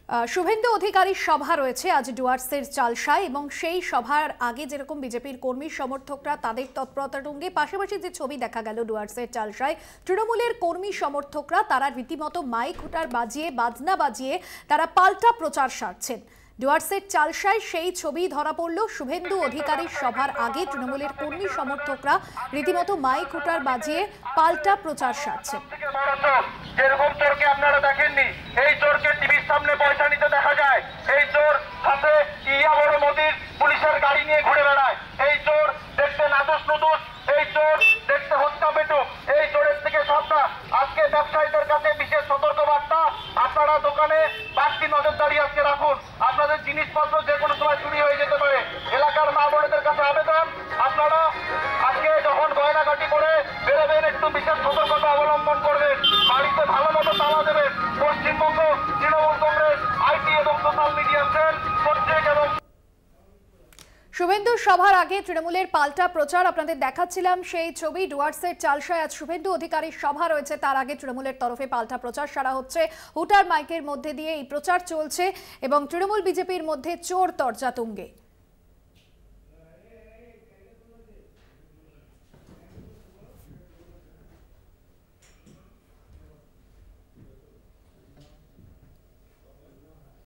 শুভেন্দু অধিকারীর সভা রয়েছে আজ ডুয়ার্সের চালসায় এবং সেই সভার আগে যেরকম বিজেপির কর্মী সমর্থকরা তাদের তৎপরতার সঙ্গে পাশাপাশি যে ছবি দেখা গেল ডুয়ার্সের চালসায় তৃণমূলের কর্মী সমর্থকরা তারা রীতিমতো মাইক হুটার বাজিয়ে বাজনা বাজিয়ে তারা পাল্টা প্রচার সারছেন। ডুয়ার্সের চালসায় সেই ছবি ধরা পড়ল। শুভেন্দু অধিকারীর সভার আগে তৃণমূলের কর্মী সমর্থকরা রীতিমতো মাইক হুটার বাজিয়ে পাল্টা প্রচার সারছেন। যেরকম চোরকে আপনারা দেখেননি, এই চোরকে টিভির সামনে পয়সা নিতে দেখা যায়। এই চোর হাতে ইয়া বড় মোদির পুলিশের গাড়ি নিয়ে ঘুরে বেড়ায়। এই চোর দেখতে নাদুস নুদুস, এই চোর দেখতে হত্যা পেটুক। এই চোরের থেকে সাবধান। আজকে ব্যবসায়ীদের কাছে বিশেষ সতর্কবার্তা, আপনারা দোকানে বাড়তি নজরদারি আজকে রাখুন। আপনাদের জিনিসপত্র যে কোনো সময় চুরি হয়ে যেতে পারে। এলাকার মা বোনেদের কাছে আবেদন, আপনারা আজকে যখন গয়নাঘাটি করে বেরোবেন একটু বিশেষ সতর্কতা অবলম্বন করবেন। বাড়িতে ভালো মতো তালা দেবেন। পশ্চিমবঙ্গ তৃণমূল কংগ্রেস আইটি এবং সোশ্যাল মিডিয়া সেল প্রত্যেক এবং শুভেন্দুর সভার আগে তৃণমূলের পাল্টা প্রচার আপনাদের দেখাচ্ছিলাম সেই ছবি। ডুয়ার্সের চালসায় আজ শুভেন্দু অধিকারীর সভা রয়েছে, তার আগে তৃণমূলের তরফে পাল্টা প্রচার সারা হচ্ছে। হুটার মাইকের মধ্যে দিয়ে এই প্রচার চলছে এবং তৃণমূল বিজেপির মধ্যে চোর তরজা তুঙ্গে।